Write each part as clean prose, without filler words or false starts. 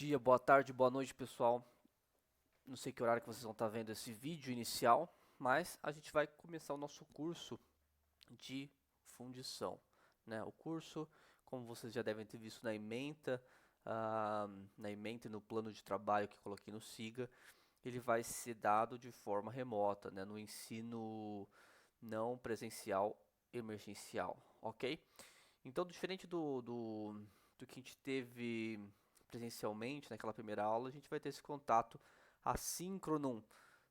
dia, boa tarde, boa noite, pessoal. Não sei que horário que vocês vão estar vendo esse vídeo inicial, mas a gente vai começar o nosso curso de fundição, né? O curso, como vocês já devem ter visto na ementa e no plano de trabalho que coloquei no Siga, ele vai ser dado de forma remota, né? No ensino não presencial emergencial, ok? Então, diferente do que a gente teve presencialmente naquela primeira aula, a gente vai ter esse contato assíncrono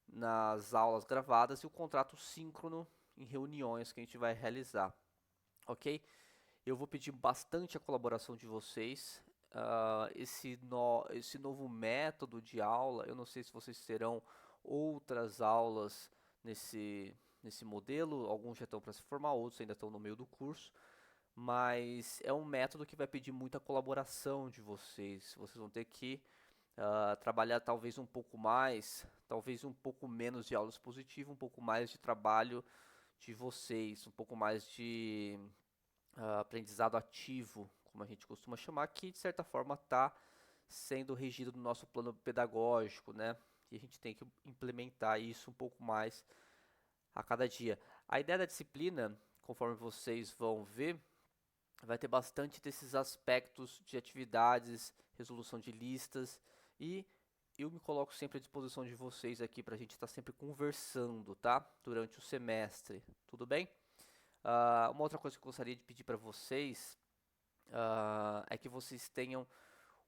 nas aulas gravadas e o contrato síncrono em reuniões que a gente vai realizar, ok? Eu vou pedir bastante a colaboração de vocês. Esse novo método de aula, eu não sei se vocês terão outras aulas nesse modelo, alguns já estão para se formar, outros ainda estão no meio do curso, mas é um método que vai pedir muita colaboração de vocês. Vocês vão ter que trabalhar talvez um pouco mais, talvez um pouco menos de aula expositiva, um pouco mais de trabalho de vocês, um pouco mais de aprendizado ativo, como a gente costuma chamar, que de certa forma está sendo regido no nosso plano pedagógico, né? E a gente tem que implementar isso um pouco mais a cada dia. A ideia da disciplina, conforme vocês vão ver, vai ter bastante desses aspectos de atividades, resolução de listas e eu me coloco sempre à disposição de vocês aqui para a gente estar sempre conversando, tá? Durante o semestre, tudo bem? Uma outra coisa que eu gostaria de pedir para vocês é que vocês tenham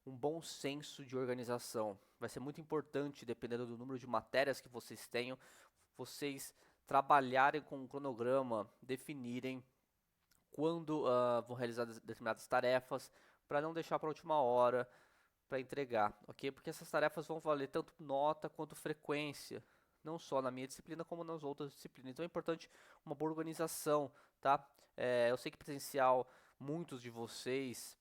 um bom senso de organização. Vai ser muito importante, dependendo do número de matérias que vocês tenham, vocês trabalharem com um cronograma, definirem quando vão realizar determinadas tarefas, para não deixar para a última hora para entregar, ok? Porque essas tarefas vão valer tanto nota quanto frequência, não só na minha disciplina como nas outras disciplinas. Então é importante uma boa organização, tá? Eu sei que presencial, muitos de vocês,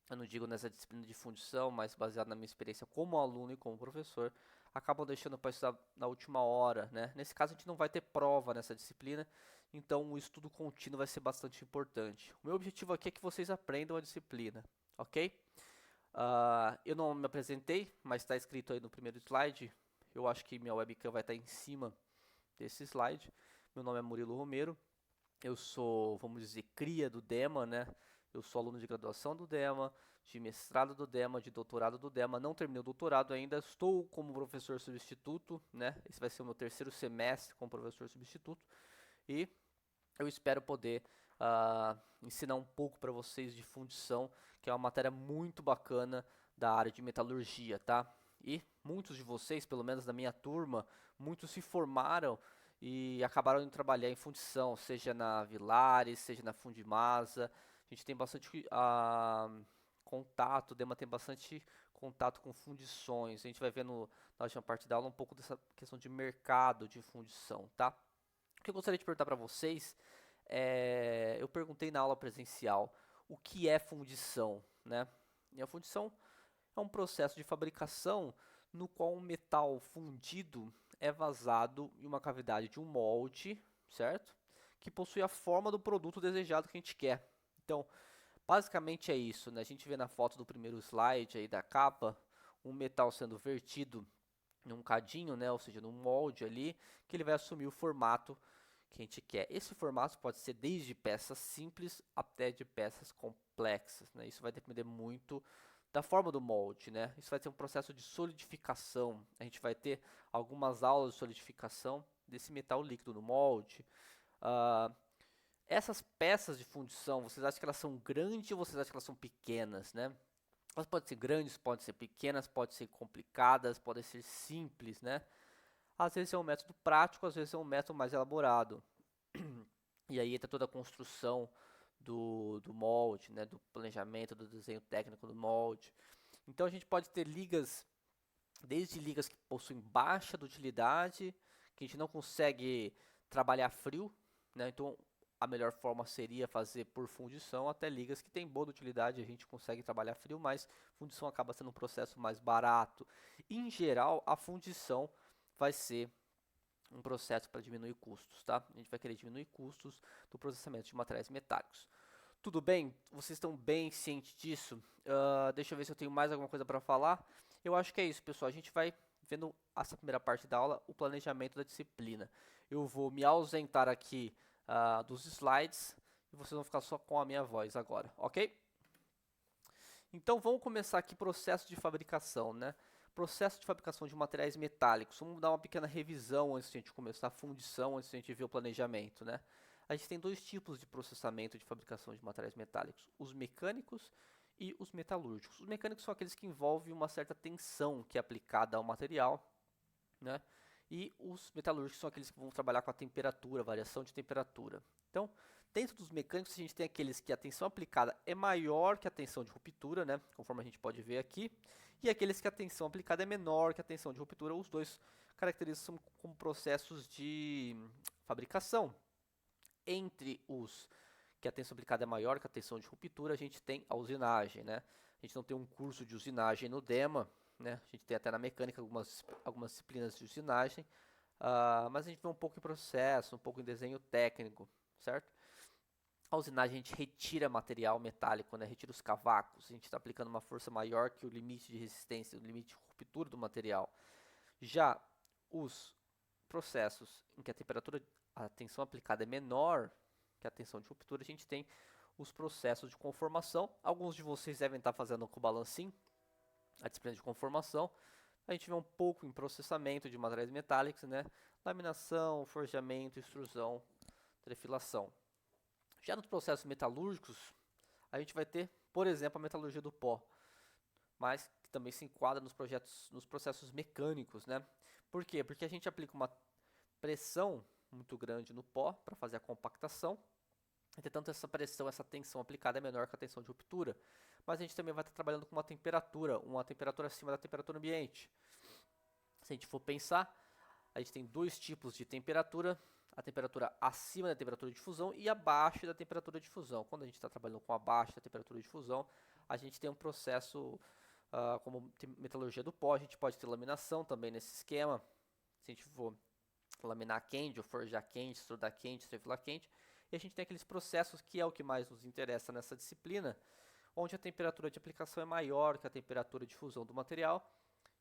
eu não digo nessa disciplina de fundição, mas baseado na minha experiência como aluno e como professor, acabam deixando para estudar na última hora, né? Nesse caso a gente não vai ter prova nessa disciplina, então o estudo contínuo vai ser bastante importante. O meu objetivo aqui é que vocês aprendam a disciplina, ok? Eu não me apresentei, mas está escrito aí no primeiro slide. Eu acho que minha webcam vai estar em cima desse slide. Meu nome é Murilo Romero. Eu sou, vamos dizer, cria do DEMA, né? Eu sou aluno de graduação do DEMA, de mestrado do DEMA, de doutorado do DEMA. Não terminei o doutorado ainda, estou como professor substituto, né? Esse vai ser o meu terceiro semestre como professor substituto. E eu espero poder ensinar um pouco para vocês de fundição, que é uma matéria muito bacana da área de metalurgia, tá? E muitos de vocês, pelo menos da minha turma, muitos se formaram e acabaram de trabalhar em fundição, seja na Vilares, seja na Fundimasa. A gente tem bastante contato, o Dema tem bastante contato com fundições. A gente vai ver na última parte da aula um pouco dessa questão de mercado de fundição, tá? O que eu gostaria de perguntar para vocês eu perguntei na aula presencial o que é fundição, né? E a fundição é um processo de fabricação no qual um metal fundido é vazado em uma cavidade de um molde, certo? Que possui a forma do produto desejado que a gente quer. Então, basicamente é isso, né? A gente vê na foto do primeiro slide aí da capa, um metal sendo vertido num cadinho, né? Ou seja, num molde ali, que ele vai assumir o formato que a gente quer. Esse formato pode ser desde peças simples até de peças complexas, né? Isso vai depender muito da forma do molde, né? Isso vai ter um processo de solidificação. A gente vai ter algumas aulas de solidificação desse metal líquido no molde. Ah, Essas peças de fundição, vocês acham que elas são grandes ou vocês acham que elas são pequenas, né? Elas podem ser grandes, podem ser pequenas, podem ser complicadas, podem ser simples, né? Às vezes é um método prático, às vezes é um método mais elaborado. E aí entra toda a construção do molde, né, do planejamento, do desenho técnico do molde. Então a gente pode ter ligas, desde ligas que possuem baixa dutilidade, que a gente não consegue trabalhar frio, né, então a melhor forma seria fazer por fundição, até ligas que têm boa utilidade, a gente consegue trabalhar frio, mas fundição acaba sendo um processo mais barato. Em geral, a fundição vai ser um processo para diminuir custos, tá? A gente vai querer diminuir custos do processamento de materiais metálicos. Tudo bem? Vocês estão bem cientes disso? Deixa eu ver se eu tenho mais alguma coisa para falar. Eu acho que é isso, pessoal. A gente vai vendo essa primeira parte da aula, o planejamento da disciplina. Eu vou me ausentar aqui dos slides e vocês vão ficar só com a minha voz agora, ok? Então vamos começar aqui processo de fabricação, né? Processo de fabricação de materiais metálicos. Vamos dar uma pequena revisão antes de a gente começar a fundição, antes de a gente ver o planejamento, né? A gente tem dois tipos de processamento de fabricação de materiais metálicos, os mecânicos e os metalúrgicos. Os mecânicos são aqueles que envolvem uma certa tensão que é aplicada ao material, né? E os metalúrgicos são aqueles que vão trabalhar com a temperatura, variação de temperatura. Então, dentro dos mecânicos, a gente tem aqueles que a tensão aplicada é maior que a tensão de ruptura, né? Conforme a gente pode ver aqui. E aqueles que a tensão aplicada é menor que a tensão de ruptura. Os dois caracterizam como processos de fabricação. Entre os que a tensão aplicada é maior que a tensão de ruptura, a gente tem a usinagem, né? A gente não tem um curso de usinagem no DEMA, né? A gente tem até na mecânica algumas disciplinas de usinagem, mas a gente vê um pouco em processo, um pouco em desenho técnico, certo? A usinagem a gente retira material metálico, né? Retira os cavacos, a gente está aplicando uma força maior que o limite de resistência, o limite de ruptura do material. Já os processos em que a tensão aplicada é menor que a tensão de ruptura, a gente tem os processos de conformação. Alguns de vocês devem estar fazendo com o balancim, a disciplina de conformação. A gente vê um pouco em processamento de materiais metálicos, né? Laminação, forjamento, extrusão, trefilação. Já nos processos metalúrgicos, a gente vai ter, por exemplo, a metalurgia do pó, mas que também se enquadra nos processos mecânicos, né? Por quê? Porque a gente aplica uma pressão muito grande no pó para fazer a compactação. Entretanto, essa pressão, essa tensão aplicada é menor que a tensão de ruptura. Mas a gente também vai estar trabalhando com uma temperatura acima da temperatura ambiente. Se a gente for pensar, a gente tem dois tipos de temperatura. A temperatura acima da temperatura de fusão e abaixo da temperatura de fusão. Quando a gente está trabalhando com abaixo da temperatura de fusão, a gente tem um processo como metalurgia do pó. A gente pode ter laminação também nesse esquema. Se a gente for laminar quente, ou forjar quente, extrudar quente, trefilar quente. E a gente tem aqueles processos que é o que mais nos interessa nessa disciplina, onde a temperatura de aplicação é maior que a temperatura de fusão do material.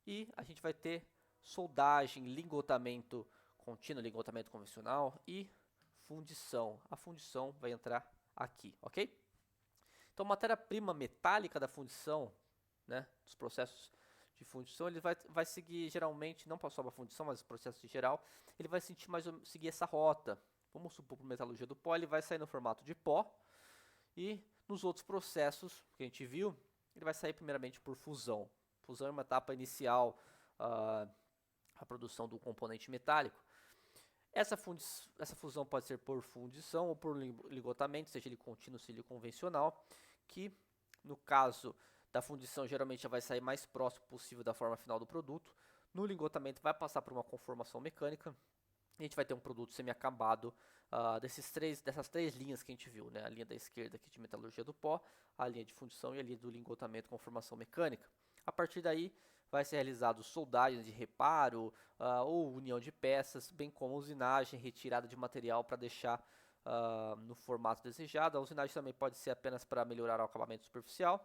E a gente vai ter soldagem, lingotamento contínuo, lingotamento convencional e fundição. A fundição vai entrar aqui, ok? Então, a matéria-prima metálica da fundição, né, dos processos de fundição, ele vai seguir geralmente, não só a fundição, mas os processos em geral, ele vai seguir essa rota. Vamos supor, para a metalurgia do pó, ele vai sair no formato de pó, e nos outros processos que a gente viu, ele vai sair primeiramente por fusão. Fusão é uma etapa inicial a produção do componente metálico. Essa fusão pode ser por fundição ou por ligotamento, seja ele contínuo, seja ele convencional, que no caso da fundição geralmente já vai sair mais próximo possível da forma final do produto. No ligotamento vai passar por uma conformação mecânica e a gente vai ter um produto semi-acabado dessas três linhas que a gente viu, né? A linha da esquerda aqui de metalurgia do pó, a linha de fundição e a linha do ligotamento conformação mecânica. A partir daí vai ser realizado soldagem de reparo ou união de peças, bem como usinagem, retirada de material para deixar no formato desejado. A usinagem também pode ser apenas para melhorar o acabamento superficial.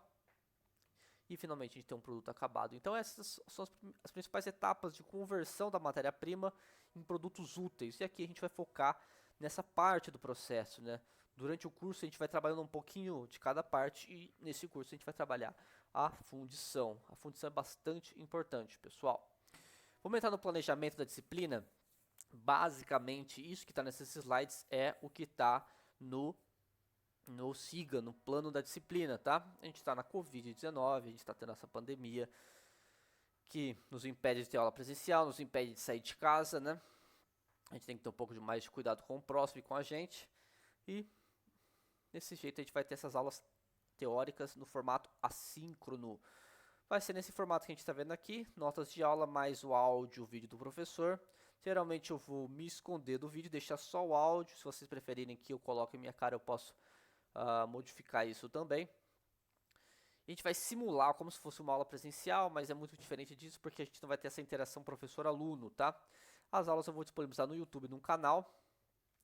E finalmente a gente tem um produto acabado. Então essas são as principais etapas de conversão da matéria-prima em produtos úteis. E aqui a gente vai focar nessa parte do processo, né? Durante o curso a gente vai trabalhando um pouquinho de cada parte e nesse curso a gente vai trabalhar a fundição. A fundição é bastante importante, pessoal. Vamos entrar no planejamento da disciplina. Basicamente, isso que está nesses slides é o que está no SIGA, no plano da disciplina, tá? A gente está na Covid-19, a gente está tendo essa pandemia que nos impede de ter aula presencial, nos impede de sair de casa, né? A gente tem que ter um pouco mais de cuidado com o próximo e com a gente. E desse jeito a gente vai ter essas aulas teóricas no formato assíncrono. Vai ser nesse formato que a gente está vendo aqui, notas de aula mais o áudio, o vídeo do professor. Geralmente eu vou me esconder do vídeo, deixar só o áudio. Se vocês preferirem que eu coloque minha cara, eu posso modificar isso também. A gente vai simular como se fosse uma aula presencial, mas é muito diferente disso porque a gente não vai ter essa interação professor-aluno, tá? As aulas eu vou disponibilizar no YouTube, num canal.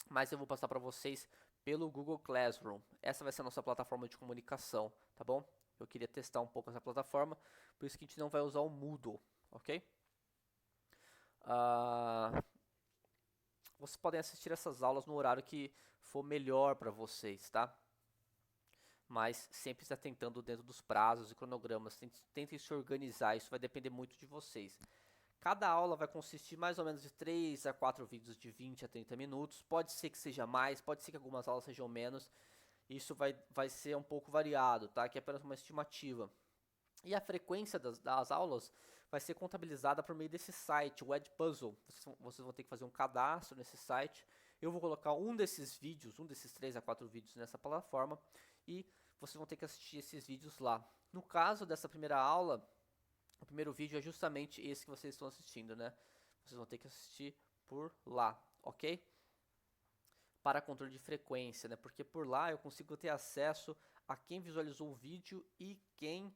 mas eu vou passar para vocês pelo Google Classroom. Essa vai ser a nossa plataforma de comunicação, tá bom? Eu queria testar um pouco essa plataforma, por isso que a gente não vai usar o Moodle, ok? Vocês podem assistir essas aulas no horário que for melhor para vocês, tá? Mas sempre se atentando dentro dos prazos e cronogramas. Tentem se organizar, isso vai depender muito de vocês. Cada aula vai consistir mais ou menos de 3 a 4 vídeos de 20 a 30 minutos. Pode ser que seja mais, pode ser que algumas aulas sejam menos. Isso vai ser um pouco variado, tá? Que é apenas uma estimativa. E a frequência das aulas vai ser contabilizada por meio desse site, o Edpuzzle. Vocês vão ter que fazer um cadastro nesse site. Eu vou colocar um desses vídeos, um desses 3 a 4 vídeos nessa plataforma e vocês vão ter que assistir esses vídeos lá. No caso dessa primeira aula, o primeiro vídeo é justamente esse que vocês estão assistindo, né? Vocês vão ter que assistir por lá, ok? Para controle de frequência, né? Porque por lá eu consigo ter acesso a quem visualizou o vídeo e quem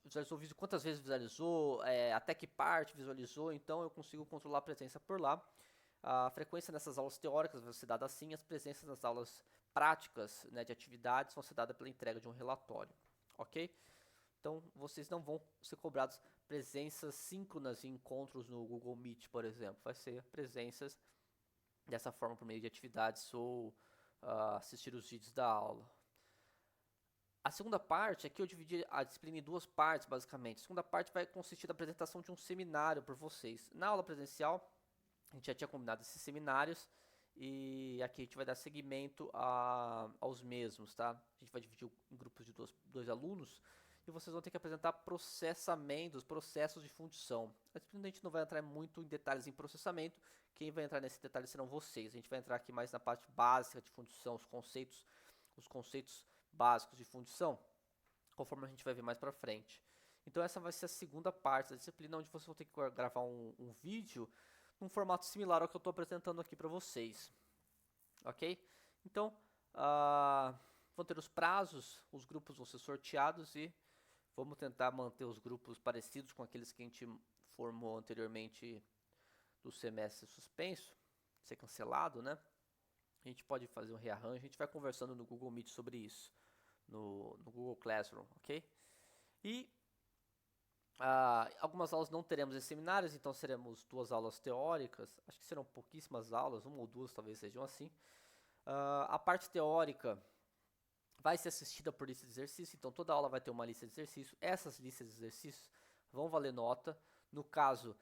visualizou o vídeo, quantas vezes visualizou, até que parte visualizou, então eu consigo controlar a presença por lá. A frequência nessas aulas teóricas vai ser dada assim, as presenças nas aulas práticas, né, de atividades vão ser dadas pela entrega de um relatório, ok? Então vocês não vão ser cobrados presenças síncronas em encontros no Google Meet, por exemplo, vai ser presenças dessa forma por meio de atividades ou assistir os vídeos da aula. A segunda parte, aqui eu dividi a disciplina em duas partes, basicamente. A segunda parte vai consistir da apresentação de um seminário por vocês. Na aula presencial, a gente já tinha combinado esses seminários e aqui a gente vai dar seguimento aos mesmos, tá? A gente vai dividir em grupos de dois alunos e vocês vão ter que apresentar processos de fundição. A disciplina a gente não vai entrar muito em detalhes em processamento, quem vai entrar nesse detalhe serão vocês. A gente vai entrar aqui mais na parte básica de fundição, os conceitos básicos de fundição, conforme a gente vai ver mais pra frente. Então essa vai ser a segunda parte da disciplina, onde vocês vão ter que gravar um vídeo num formato similar ao que eu estou apresentando aqui para vocês, ok? Então, vão ter os prazos, os grupos vão ser sorteados e vamos tentar manter os grupos parecidos com aqueles que a gente formou anteriormente do semestre suspenso, ser cancelado, né? A gente pode fazer um rearranjo, a gente vai conversando no Google Meet sobre isso, no Google Classroom, ok? E algumas aulas não teremos em seminários, então seremos 2 aulas teóricas, acho que serão pouquíssimas aulas, 1 ou 2 talvez sejam assim. A parte teórica vai ser assistida por lista de exercício, então toda aula vai ter uma lista de exercício, essas listas de exercícios vão valer nota, no caso,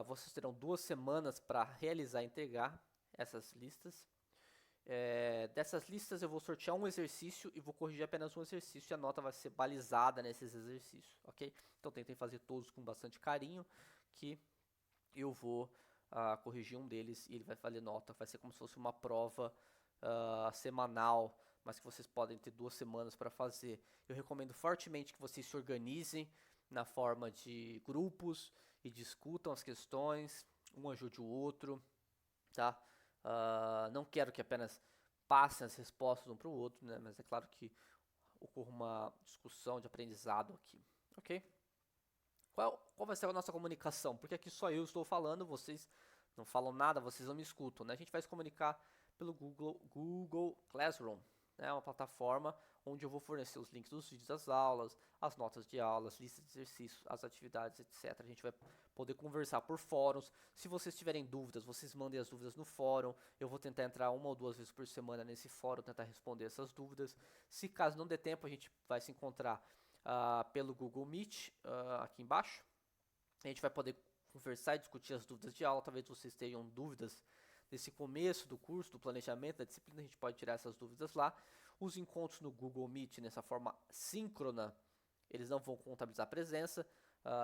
vocês terão 2 semanas para realizar e entregar essas listas. Dessas listas eu vou sortear um exercício e vou corrigir apenas um exercício e a nota vai ser balizada nesses exercícios, ok? Então tentem fazer todos com bastante carinho, que eu vou corrigir um deles e ele vai valer nota, vai ser como se fosse uma prova semanal, mas que vocês podem ter 2 semanas para fazer. Eu recomendo fortemente que vocês se organizem na forma de grupos e discutam as questões, um ajude o outro, tá? Não quero que apenas passem as respostas um para o outro, né? Mas é claro que ocorra uma discussão de aprendizado aqui, ok? Qual vai ser a nossa comunicação? Porque aqui só eu estou falando, vocês não falam nada, vocês não me escutam, né? A gente vai se comunicar pelo Google Classroom, né? Uma plataforma onde eu vou fornecer os links dos vídeos das aulas, as notas de aulas, listas de exercícios, as atividades, etc. A gente vai poder conversar por fóruns. Se vocês tiverem dúvidas, vocês mandem as dúvidas no fórum. Eu vou tentar entrar 1 ou 2 vezes por semana nesse fórum, tentar responder essas dúvidas. Se caso não dê tempo, a gente vai se encontrar pelo Google Meet, aqui embaixo. A gente vai poder conversar e discutir as dúvidas de aula. Talvez vocês tenham dúvidas nesse começo do curso, do planejamento da disciplina, a gente pode tirar essas dúvidas lá. Os encontros no Google Meet, nessa forma síncrona, eles não vão contabilizar a presença.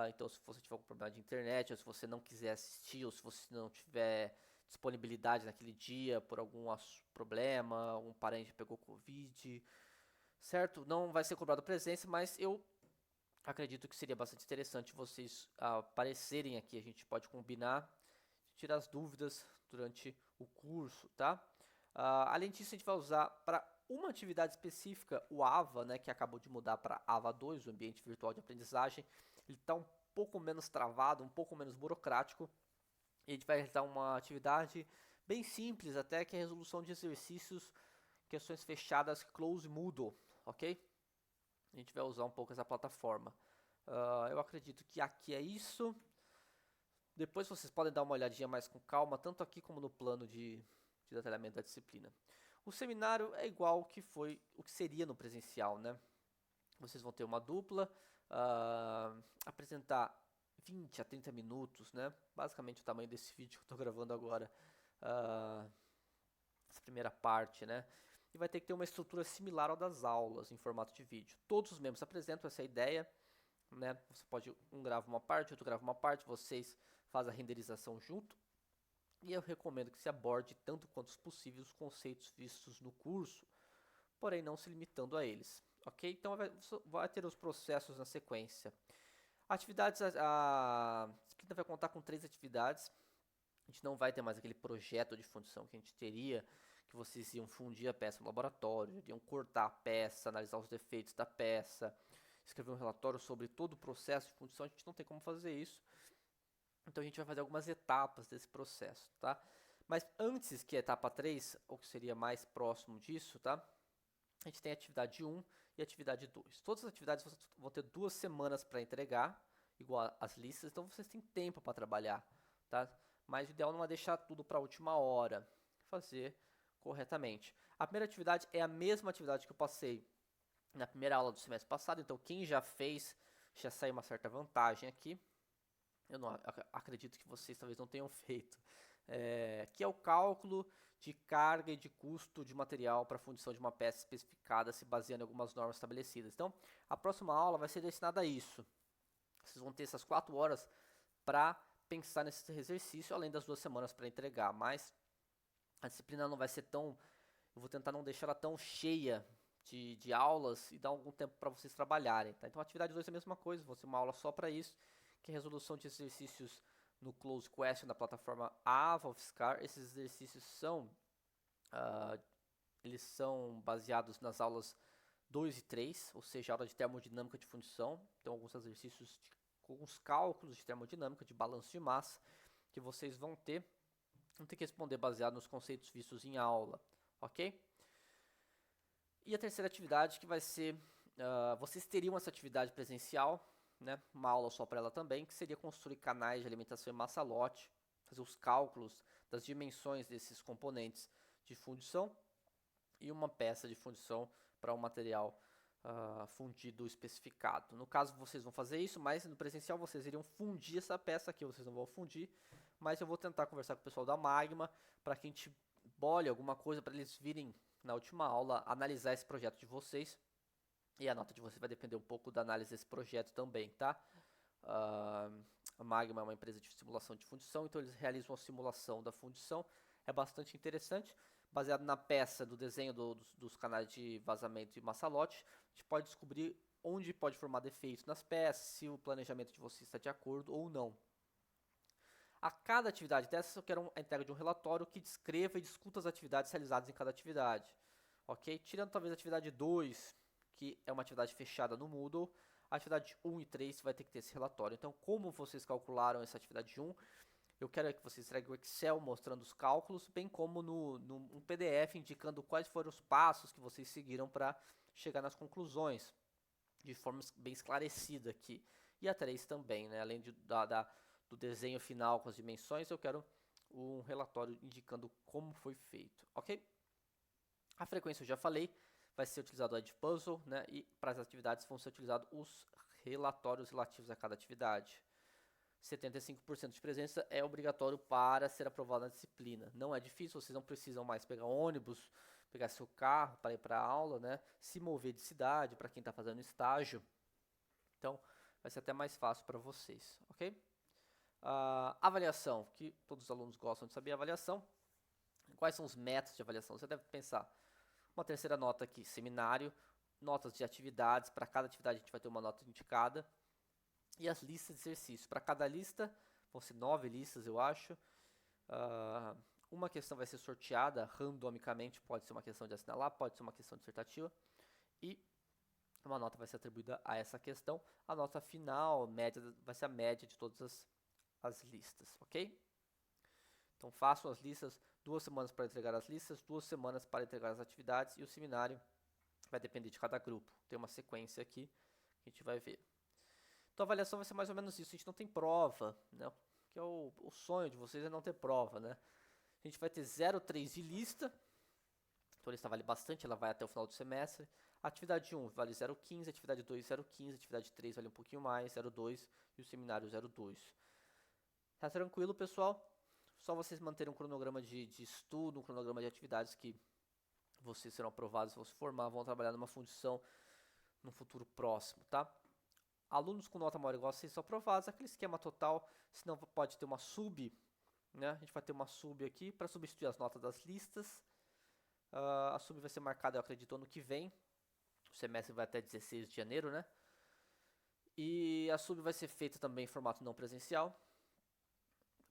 Então, se você tiver algum problema de internet, ou se você não quiser assistir, ou se você não tiver disponibilidade naquele dia por algum problema, um parente pegou Covid, certo? Não vai ser cobrado presença, mas eu acredito que seria bastante interessante vocês aparecerem aqui. A gente pode combinar, tirar as dúvidas durante o curso, tá? Além disso, a gente vai usar para uma atividade específica o AVA, né, que acabou de mudar para AVA 2, o Ambiente Virtual de Aprendizagem. Ele está um pouco menos travado, um pouco menos burocrático. E a gente vai realizar uma atividade bem simples até, que é a resolução de exercícios, questões fechadas, close Moodle, ok? A gente vai usar um pouco essa plataforma. Eu acredito que aqui é isso. Depois vocês podem dar uma olhadinha mais com calma, tanto aqui como no plano de detalhamento da disciplina. O seminário é igual o que seria no presencial, né? Vocês vão ter uma dupla, apresentar 20 a 30 minutos, né? Basicamente o tamanho desse vídeo que eu estou gravando agora, essa primeira parte, né? E vai ter que ter uma estrutura similar ao das aulas em formato de vídeo. Todos os membros apresentam essa ideia, né? Você pode, um grava uma parte, outro grava uma parte, vocês fazem a renderização junto. E eu recomendo que se aborde tanto quanto possível os conceitos vistos no curso, porém não se limitando a eles, ok? Então vai ter os processos na sequência. Atividades, a disciplina vai contar com 3 atividades. A gente não vai ter mais aquele projeto de fundição que a gente teria, que vocês iam fundir a peça no laboratório, iam cortar a peça, analisar os defeitos da peça, escrever um relatório sobre todo o processo de fundição. A gente não tem como fazer isso. Então a gente vai fazer algumas etapas desse processo, tá? Mas antes que a etapa 3, ou que seria mais próximo disso, tá? A gente tem a atividade 1 e a atividade 2. Todas as atividades vão ter 2 semanas para entregar, igual as listas, então vocês têm tempo para trabalhar, tá? Mas o ideal não é deixar tudo para a última hora, fazer corretamente. A primeira atividade é a mesma atividade que eu passei na primeira aula do semestre passado, então quem já fez, já saiu uma certa vantagem aqui. Eu não acredito que vocês talvez não tenham feito, que é o cálculo de carga e de custo de material para a fundição de uma peça especificada, se baseando em algumas normas estabelecidas. Então, a próxima aula vai ser destinada a isso. Vocês vão ter essas 4 horas para pensar nesse exercício, além das 2 semanas para entregar, mas a disciplina não vai ser tão... Eu vou tentar não deixar ela tão cheia de aulas e dar algum tempo para vocês trabalharem, tá? Então, a atividade 2 é a mesma coisa, vai ser uma aula só para isso, que é a resolução de exercícios no Close Question da plataforma AvaFiscar. Esses exercícios eles são baseados nas aulas 2 e 3, ou seja, a aula de termodinâmica de fundição. Então, alguns exercícios com os cálculos de termodinâmica, de balanço de massa, que vocês vão ter que responder baseado nos conceitos vistos em aula, ok? E a terceira atividade que vai ser, vocês teriam essa atividade presencial, né, uma aula só para ela também, que seria construir canais de alimentação em massa lote, fazer os cálculos das dimensões desses componentes de fundição e uma peça de fundição para um material fundido especificado. No caso, vocês vão fazer isso, mas no presencial vocês iriam fundir essa peça aqui, vocês não vão fundir, mas eu vou tentar conversar com o pessoal da Magma para que a gente bole alguma coisa para eles virem na última aula analisar esse projeto de vocês. E a nota de vocês vai depender um pouco da análise desse projeto também, tá? A Magma é uma empresa de simulação de fundição, então eles realizam uma simulação da fundição. É bastante interessante. Baseado na peça do desenho dos canais de vazamento e massalote, a gente pode descobrir onde pode formar defeitos nas peças, se o planejamento de vocês está de acordo ou não. A cada atividade dessas, eu quero a entrega de um relatório que descreva e discuta as atividades realizadas em cada atividade. Ok? Tirando talvez a atividade 2, que é uma atividade fechada no Moodle, a atividade 1 e 3 vai ter que ter esse relatório. Então, como vocês calcularam essa atividade 1, eu quero que vocês entreguem o Excel mostrando os cálculos, bem como um PDF indicando quais foram os passos que vocês seguiram para chegar nas conclusões, de forma bem esclarecida aqui. E a 3 também, né? Além do desenho final com as dimensões, eu quero um relatório indicando como foi feito, ok? A frequência eu já falei, vai ser utilizado o Edpuzzle, né? E para as atividades vão ser utilizados os relatórios relativos a cada atividade. 75% de presença é obrigatório para ser aprovado na disciplina. Não é difícil, vocês não precisam mais pegar ônibus, pegar seu carro para ir para a aula, né? Se mover de cidade para quem está fazendo estágio. Então, vai ser até mais fácil para vocês, ok? Avaliação, que todos os alunos gostam de saber a avaliação. Quais são os métodos de avaliação? Você deve pensar. Uma terceira nota aqui, seminário, notas de atividades, para cada atividade a gente vai ter uma nota indicada. E as listas de exercícios. Para cada lista, vão ser 9 listas, eu acho. Uma questão vai ser sorteada randomicamente, pode ser uma questão de assinalar, pode ser uma questão dissertativa. E uma nota vai ser atribuída a essa questão. A nota final, média, vai ser a média de todas as listas, ok? Então façam as listas 2 semanas para entregar as listas, 2 semanas para entregar as atividades, e o seminário vai depender de cada grupo. Tem uma sequência aqui que a gente vai ver. Então a avaliação vai ser mais ou menos isso. A gente não tem prova, né? Que é o sonho de vocês é não ter prova, né? A gente vai ter 0,3 de lista. Então a lista vale bastante, ela vai até o final do semestre. A atividade 1 vale 0,15, atividade 2 0,15, atividade 3 vale um pouquinho mais, 0,2 e o seminário 0,2. Tá tranquilo, pessoal? Só vocês manterem um cronograma de estudo, um cronograma de atividades que vocês serão aprovados, vão se formar, vão trabalhar numa função no futuro próximo, tá? Alunos com nota maior ou igual a 6 são aprovados, aquele esquema total, senão pode ter uma sub, né? A gente vai ter uma sub aqui para substituir as notas das listas. A sub vai ser marcada, eu acredito, ano que vem. O semestre vai até 16 de janeiro, né? E a sub vai ser feita também em formato não presencial.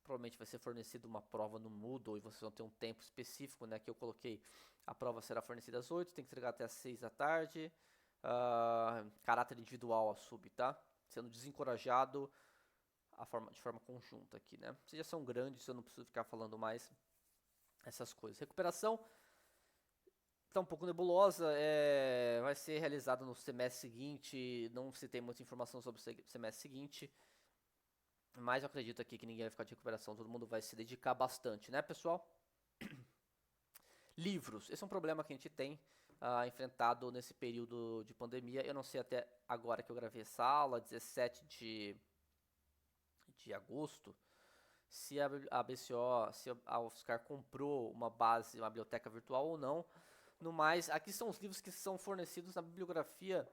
Provavelmente vai ser fornecida uma prova no Moodle e vocês vão ter um tempo específico, né? Que eu coloquei, a prova será fornecida às 8, tem que entregar até às 6 da tarde. Caráter individual a sub, tá? Sendo desencorajado de forma conjunta aqui, né? Vocês já são grandes, eu não preciso ficar falando mais essas coisas. Recuperação está um pouco nebulosa, vai ser realizada no semestre seguinte, não se tem muita informação sobre o semestre seguinte, mas eu acredito aqui que ninguém vai ficar de recuperação, todo mundo vai se dedicar bastante, né, pessoal? Livros, esse é um problema que a gente tem enfrentado nesse período de pandemia. Eu não sei até agora que eu gravei essa aula, 17 de agosto, se a BCO, se a UFSCar comprou uma biblioteca virtual ou não. No mais, aqui são os livros que são fornecidos na bibliografia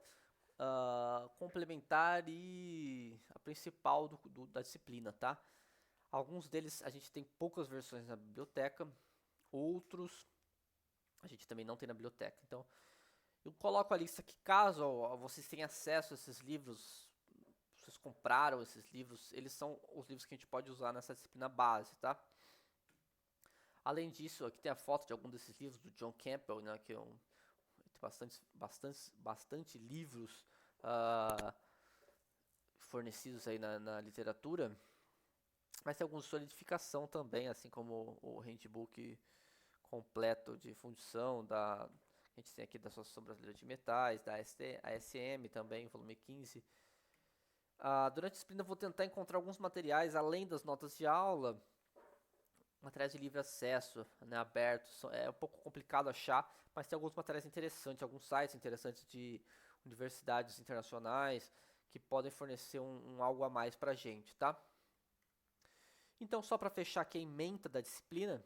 complementar e a principal da disciplina, tá? Alguns deles a gente tem poucas versões na biblioteca, outros a gente também não tem na biblioteca. Então, eu coloco a lista aqui, caso vocês tenham acesso a esses livros, vocês compraram esses livros, eles são os livros que a gente pode usar nessa disciplina base, tá? Além disso, aqui tem a foto de algum desses livros do John Campbell, né, que tem bastante livros fornecidos aí na literatura, mas tem alguns de solidificação também, assim como o handbook completo de fundição a gente tem aqui da Associação Brasileira de Metais, da ASM também, volume 15. Durante a disciplina eu vou tentar encontrar alguns materiais, além das notas de aula, materiais de livre acesso, né, abertos. É um pouco complicado achar, mas tem alguns materiais interessantes, alguns sites interessantes de universidades internacionais que podem fornecer um algo a mais pra gente, tá? Então, só para fechar aqui a ementa da disciplina,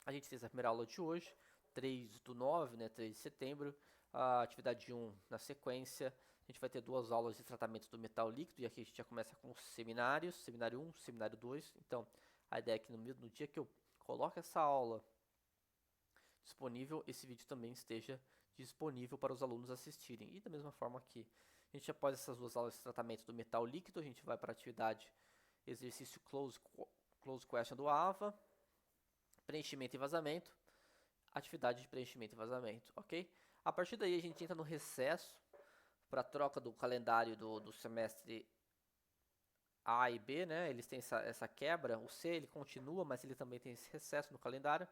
a gente fez a primeira aula de hoje, 3/9, né, 3 de setembro, a atividade 1 na sequência. A gente vai ter 2 aulas de tratamento do metal líquido, e aqui a gente já começa com os seminários, seminário 1, seminário 2. Então, a ideia é que no dia que eu coloque essa aula disponível, esse vídeo também esteja disponível para os alunos assistirem. E da mesma forma que a gente, após essas 2 aulas de tratamento do metal líquido, a gente vai para a atividade exercício close question do AVA, preenchimento e vazamento, atividade de preenchimento e vazamento, ok? A partir daí a gente entra no recesso para a troca do calendário do semestre A e B, né? Eles têm essa quebra. O C ele continua, mas ele também tem esse recesso no calendário,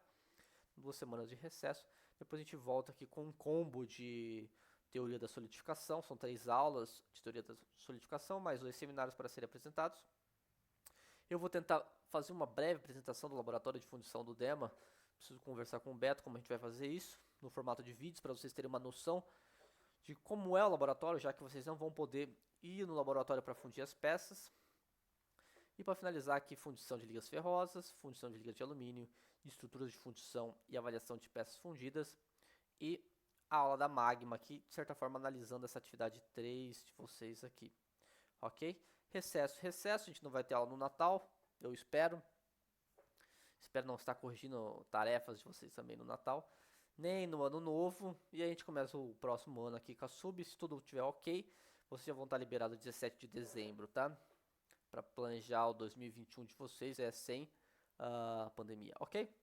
2 semanas de recesso. Depois a gente volta aqui com um combo de teoria da solidificação, são 3 aulas de teoria da solidificação, mais 2 seminários para serem apresentados. Eu vou tentar fazer uma breve apresentação do laboratório de fundição do DEMA. Preciso conversar com o Beto como a gente vai fazer isso, no formato de vídeos, para vocês terem uma noção de como é o laboratório, já que vocês não vão poder ir no laboratório para fundir as peças. E para finalizar aqui, fundição de ligas ferrosas, fundição de ligas de alumínio, estruturas de fundição e avaliação de peças fundidas. E a aula da Magma aqui, de certa forma, analisando essa atividade 3 de vocês aqui. Ok? Recesso, a gente não vai ter aula no Natal, eu espero. Espero não estar corrigindo tarefas de vocês também no Natal, nem no Ano Novo. E a gente começa o próximo ano aqui com a sub, se tudo estiver ok. Vocês já vão estar liberados 17 de dezembro, tá? Para planejar o 2021 de vocês sem a pandemia, ok?